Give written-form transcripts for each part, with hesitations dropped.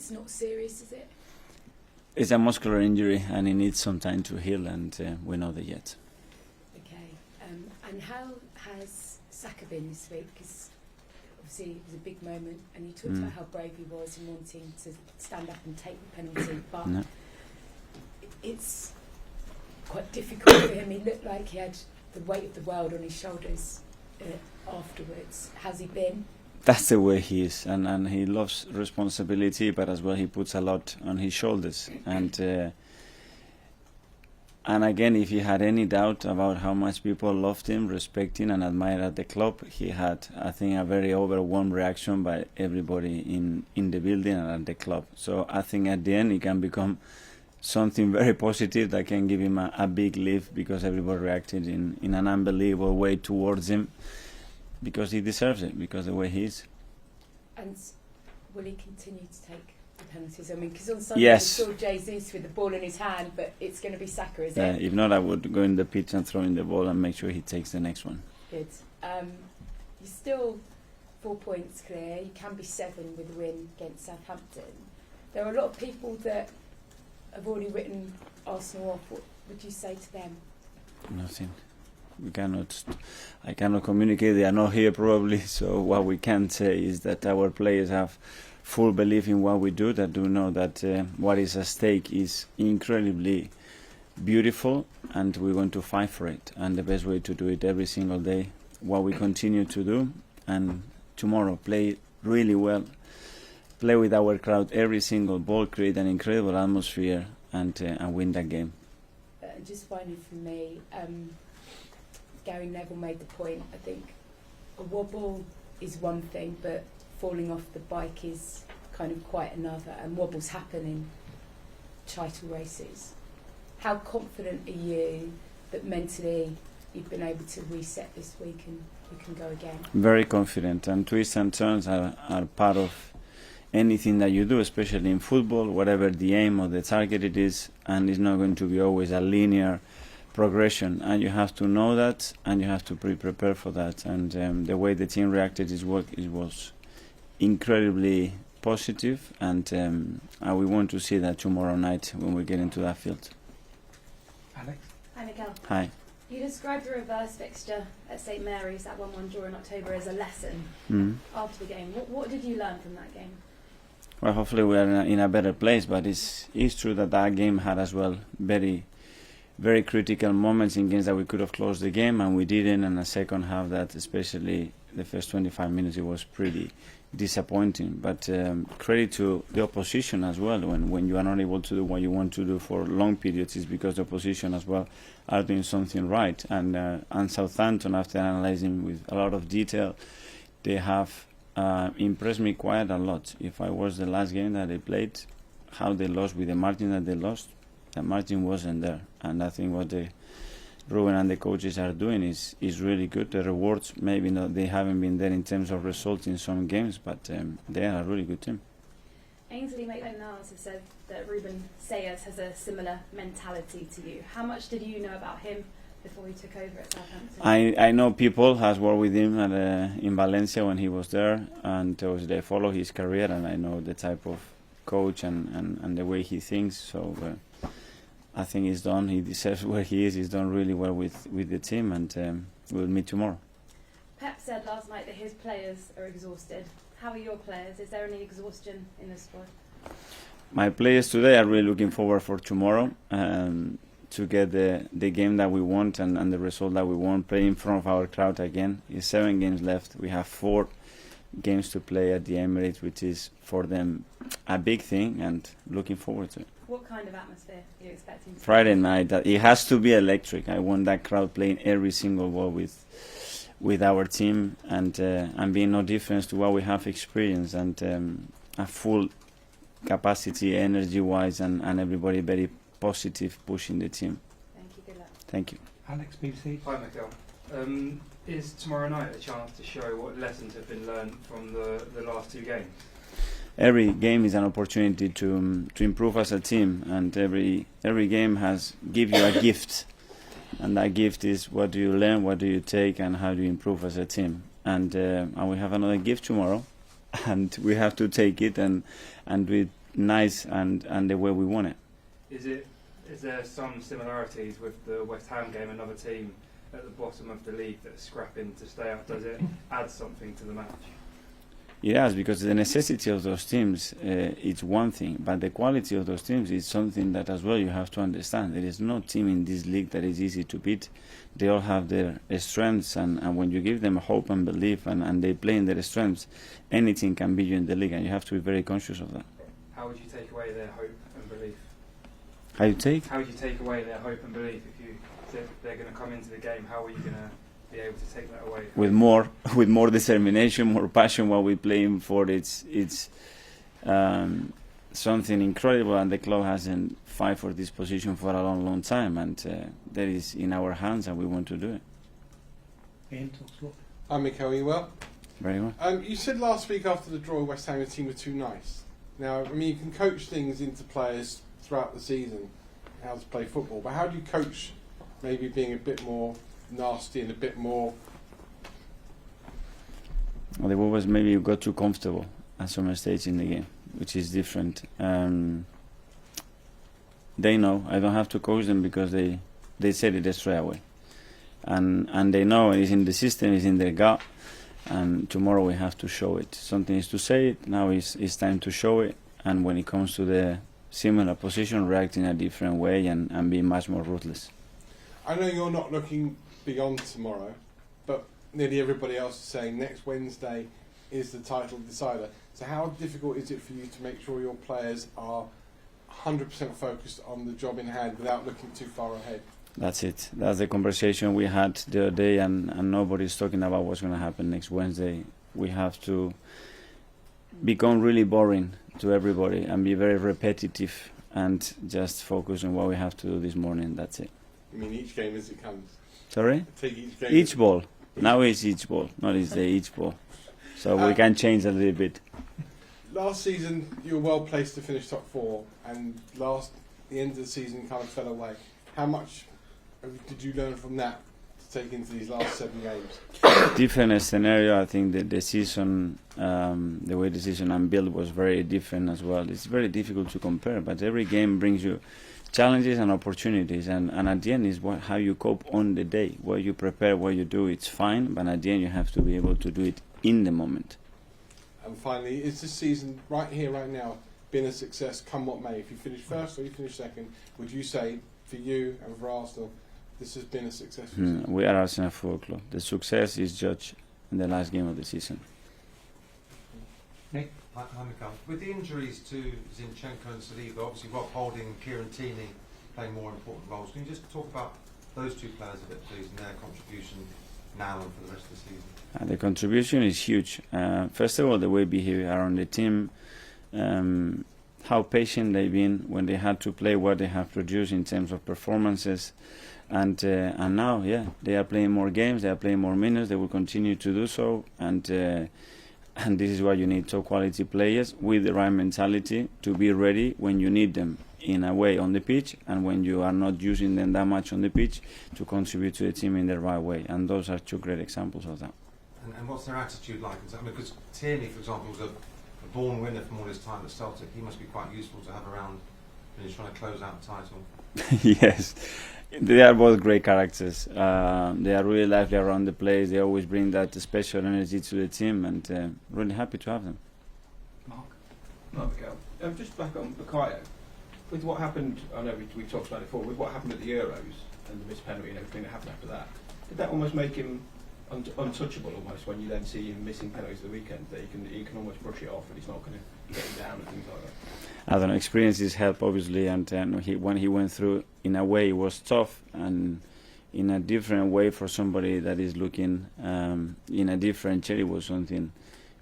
it's not serious, is it? It's a muscular injury and he needs some time to heal, and we know that yet. Okay. And how has Saka been this week? Because obviously it was a big moment, and you talked about how brave he was in wanting to stand up and take the penalty, but it's quite difficult for him. He looked like he had the weight of the world on his shoulders afterwards. How's he been? That's the way he is, and he loves responsibility, but as well he puts a lot on his shoulders. And again, if you had any doubt about how much people loved him, respect him, and admired at the club, he had, I think, a very overwhelmed reaction by everybody in the building and at the club. So I think at the end he can become something very positive that can give him a big lift, because everybody reacted in an unbelievable way towards him, because he deserves it, because the way he is. And will he continue to take the penalties? I mean, because on Sunday yes. we saw Jesus with the ball in his hand, but it's going to be Saka, is Yeah, it? if not, I would go in the pitch and throw in the ball and make sure he takes the next one. Good. You're still 4 points clear. You can be 7 with a win against Southampton. There are a lot of people that have already written Arsenal off. What would you say to them? Nothing. I cannot communicate. They are not here probably. So what we can say is that our players have full belief in what we do. That do know that what is at stake is incredibly beautiful, and we're going to fight for it. And the best way to do it every single day, what we continue to do, and tomorrow play really well. Play with our crowd every single ball, create an incredible atmosphere, and win that game. Just finally from me, Gary Neville made the point, I think a wobble is one thing, but falling off the bike is kind of quite another, and wobbles happen in title races. How confident are you that mentally you've been able to reset this week and you can go again? Very confident, and twists and turns are part of anything that you do, especially in football, whatever the aim or the target it is, and it's not going to be always a linear progression, and you have to know that, and you have to prepare for that. And the way the team reacted was incredibly positive, and we want to see that tomorrow night when we get into that field. Alex? Hi, Mikel. Hi. You described the reverse fixture at St Mary's, that 1-1 draw in October, as a lesson after the game. What did you learn from that game? Well, hopefully we are in a better place, but it's true that game had as well very, very critical moments in games that we could have closed the game, and we didn't. And the second half, that especially the first 25 minutes, it was pretty disappointing. But credit to the opposition as well. When you are not able to do what you want to do for long periods, it's because the opposition as well are doing something right. And Southampton, after analysing with a lot of detail, they have impressed me quite a lot. If I was the last game that they played, how they lost with the margin that they lost, the margin wasn't there. And I think what Ruben and the coaches are doing is really good. The rewards, maybe not, they haven't been there in terms of results in some games, but they are a really good team. Ainsley Maitland-Niles has said that Ruben Sayers has a similar mentality to you. How much did you know about him before he took over at Southampton? I know people has worked with him in Valencia when he was there, and they follow his career, and I know the type of coach and the way he thinks. So I think he's done. He deserves where he is. He's done really well with the team, and we'll meet tomorrow. Pep said last night that his players are exhausted. How are your players? Is there any exhaustion in the squad? My players today are really looking forward for tomorrow to get the game that we want and the result that we want, play in front of our crowd again. It's 7 games left. We have 4 games to play at the Emirates, which is for them a big thing, and looking forward to it. What kind of atmosphere are you expecting? Friday night, it has to be electric. I want that crowd playing every single ball with our team, and being no difference to what we have experienced, and a full capacity, energy-wise, and everybody very positive, pushing the team. Thank you. Good luck. Thank you. Alex, BBC. Hi, Mikel. Is tomorrow night a chance to show what lessons have been learned from the last 2 games? Every game is an opportunity to improve as a team, and every game give you a gift, and that gift is what do you learn, what do you take, and how do you improve as a team. And we have another gift tomorrow, and we have to take it and do it nice and the way we want it. Is there some similarities with the West Ham game, another team at the bottom of the league that's scrapping to stay up? Does it add something to the match? Yes, because the necessity of those teams is one thing, but the quality of those teams is something that as well you have to understand. There is no team in this league that is easy to beat. They all have their strengths, and when you give them hope and belief and they play in their strengths, anything can beat you in the league, and you have to be very conscious of that. How would you take away their hope and belief? How you take? How would you take away their hope and belief if you said they're going to come into the game? How are you going to be able to take that away? With more determination, more passion. What we're playing for, it's something incredible, and the club hasn't fight for this position for a long time, and that is in our hands, and we want to do it. Ian, talk slow. Hi Mikel, are you well? Very well. You said last week after the draw West Ham team were too nice. Now, I mean, you can coach things into players throughout the season, how to play football, but how do you coach maybe being a bit more nasty and a bit more... Well, they always maybe got too comfortable at some stage in the game, which is different. They know. I don't have to coach them because they said it straight away. And they know it's in the system, it's in their gut, and tomorrow we have to show it. Something is to say it, now it's time to show it, and when it comes to the similar position, react in a different way and be much more ruthless. I know you're not looking beyond tomorrow, but nearly everybody else is saying next Wednesday is the title decider. So how difficult is it for you to make sure your players are 100% focused on the job in hand without looking too far ahead? That's it. That's the conversation we had the other day, and nobody's talking about what's going to happen next Wednesday. We have to become really boring to everybody and be very repetitive and just focus on what we have to do this morning. That's it. I mean, each game as it comes. Sorry? Take each game. Each ball. Now it's each ball, not each day, each ball. So we can change a little bit. Last season, you were well placed to finish top four, and the end of the season kind of fell away. How much did you learn from that to take into these last 7 games? Different scenario. I think that the season, the way the season unbuilt was very different as well. It's very difficult to compare, but every game brings you challenges and opportunities, and at the end is how you cope on the day. What you prepare, what you do, it's fine, but at the end you have to be able to do it in the moment. And finally, is this season right here, right now, been a success come what may? If you finish first or you finish second, would you say for you and for Arsenal, this has been a successful season? We are Arsenal Football Club. The success is judged in the last game of the season. Nick? Hi, Mikel. With the injuries to Zinchenko and Saliba, obviously Rob Holding and Kieran Tierney playing more important roles. Can you just talk about those two players a bit, please, and their contribution now and for the rest of the season? The contribution is huge. First of all, the way they behave around the team, how patient they've been when they had to play, what they have produced in terms of performances, and now, they are playing more games, they are playing more minutes, they will continue to do so, and this is why you need top quality players with the right mentality to be ready when you need them in a way on the pitch, and when you are not using them that much on the pitch to contribute to the team in the right way. And those are two great examples of that. And what's their attitude like? I mean, because Tierney, for example, was a born winner from all his time at Celtic. He must be quite useful to have around when he's trying to close out the title. Yes, they are both great characters. They are really lively around the place. They always bring that special energy to the team, and really happy to have them. Mark Mikel. Just back on Bukayo. With what happened, I know we talked about it before, with what happened at the Euros and the missed penalty and everything that happened after that, did that almost make him untouchable almost when you then see him missing penalties at the weekend, that he can almost brush it off and he's not going to get him down and things like that? I don't know, experiences help obviously, and when he went through, in a way it was tough, and in a different way for somebody that is looking in a different chair, it was something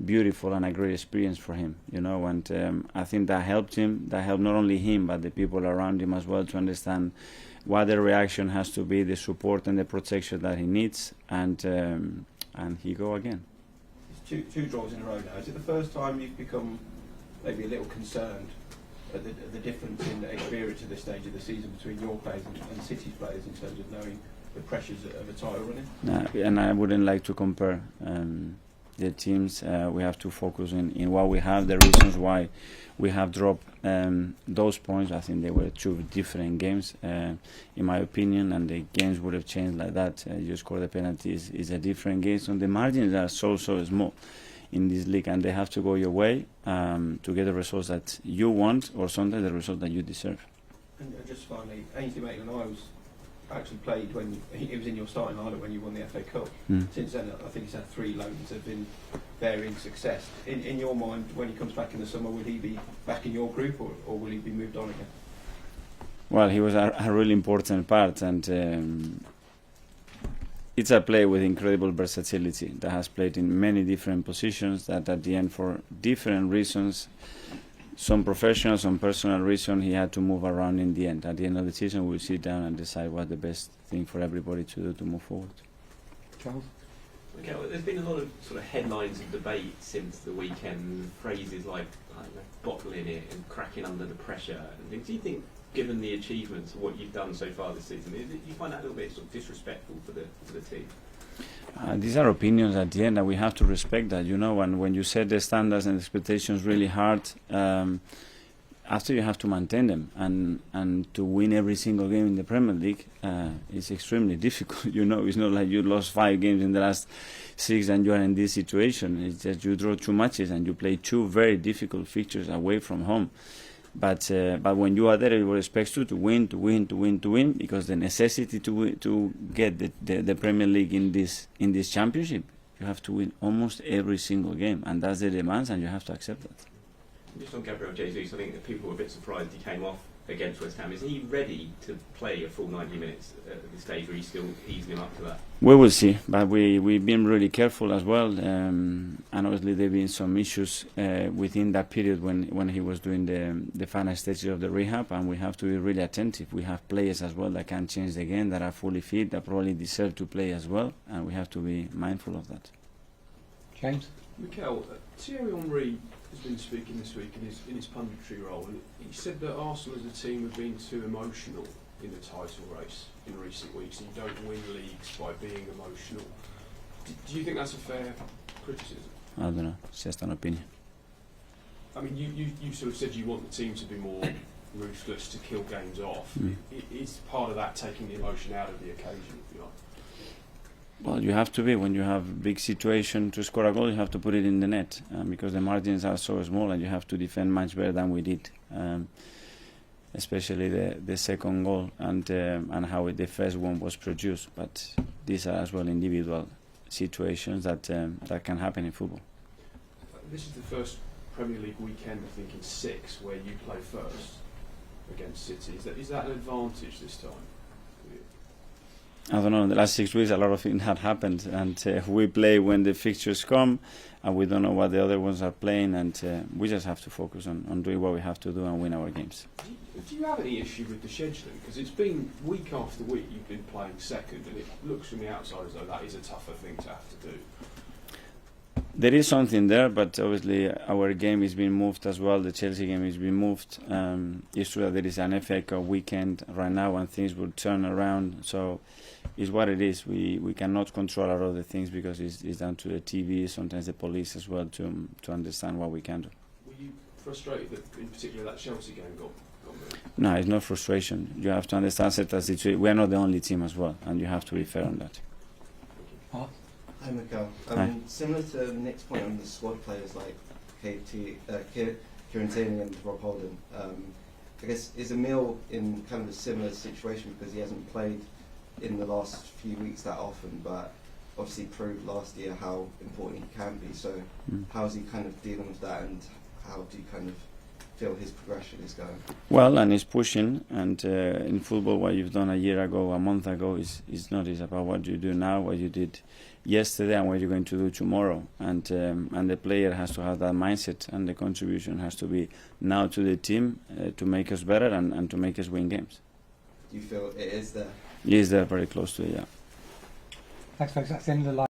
beautiful and a great experience for him, and I think that helped him, that helped not only him but the people around him as well to understand what the reaction has to be, the support and the protection that he needs, and he go again. It's two draws in a row now. Is it the first time you've become maybe a little concerned at the difference in experience at this stage of the season between your players and City's players in terms of knowing the pressures of a title running? And I wouldn't like to compare. the teams. We have to focus in what we have, the reasons why we have dropped those points. I think they were two different games, in my opinion, and the games would have changed like that. You score the penalties is a different game, so the margins are so small in this league, and they have to go your way to get the results that you want, or sometimes the result that you deserve. And just finally, Ainsley Maitland-Niles actually played when he was in your starting lineup when you won the FA Cup. Since then, I think he's had 3 loans that have been varying success. In your mind, when he comes back in the summer, will he be back in your group, or will he be moved on again? Well, he was a really important part, and it's a player with incredible versatility that has played in many different positions, that at the end, for different reasons, some professional, some personal reason, he had to move around in the end. At the end of the season, we'll sit down and decide what the best thing for everybody to do to move forward. Charles? Okay, well, there's been a lot of sort of headlines and debate since the weekend, phrases like, I don't know, bottling it and cracking under the pressure and things. Do you think, given the achievements of what you've done so far this season, do you find that a little bit sort of disrespectful for the team? These are opinions at the end, and we have to respect that, you know, and when you set the standards and expectations really hard, after you have to maintain them, and to win every single game in the Premier League is extremely difficult. You know, it's not like you lost 5 games in the last 6 and you are in this situation. It's just you draw 2 matches and you play 2 very difficult fixtures away from home. But when you are there, everyone expects you to win, because the necessity to get the Premier League in this championship, you have to win almost every single game, and that's the demands, and you have to accept that. Just on Gabriel Jesus, I think that people were a bit surprised he came off against West Ham. Is he ready to play a full 90 minutes at this stage, or are you still easing him up to that? We will see, but we've been really careful as well, and obviously there have been some issues within that period when he was doing the final stages of the rehab, and we have to be really attentive. We have players as well that can change the game, that are fully fit, that probably deserve to play as well, and we have to be mindful of that. James? Mikel, Thierry Henry has been speaking this week in his punditry role, and he said that Arsenal as a team have been too emotional in the title race in recent weeks, and you don't win leagues by being emotional. Do you think that's a fair criticism? I don't know, it's just an opinion. I mean, you sort of said you want the team to be more ruthless, to kill games off. Is part of that taking the emotion out of the occasion, if you like? Well, you have to be. When you have big situation to score a goal, you have to put it in the net, because the margins are so small, and you have to defend much better than we did, especially the second goal and how the first one was produced. But these are as well individual situations that can happen in football. This is the first Premier League weekend, I think, in 6 where you play first against City. Is that an advantage this time? I don't know, in the last 6 weeks a lot of things had happened, and we play when the fixtures come, and we don't know what the other ones are playing, and we just have to focus on doing what we have to do and win our games. Do you have any issue with the scheduling? Because it's been week after week you've been playing second, and it looks from the outside as though that is a tougher thing to have to do. There is something there, but obviously our game is being moved as well. The Chelsea game is being moved. It's true that there is an FA Cup weekend right now, and things will turn around. So it's what it is. We cannot control a lot of the things, because it's down to the TV, sometimes the police as well, to understand what we can do. Were you frustrated that, in particular, that Chelsea game got moved? No, it's not frustration. You have to understand certain situations. We are not the only team as well, and you have to be fair on that. Hi, Mikel. Hi. Similar to Nick's point on the squad players like Kieran Tierney and Rob Holding, I guess, is Emil in kind of a similar situation because he hasn't played in the last few weeks that often, but obviously proved last year how important he can be. So how is he kind of dealing with that, and how do you kind of feel his progression is going? Well, and he's pushing, and in football what you've done a year ago, a month ago is not. It's about what you do now, what you did yesterday, and what you're going to do tomorrow. And the player has to have that mindset, and the contribution has to be now to the team to make us better and to make us win games. Do you feel it is there? He is there, very close to it, yeah. Thanks, folks. That's the end of the live.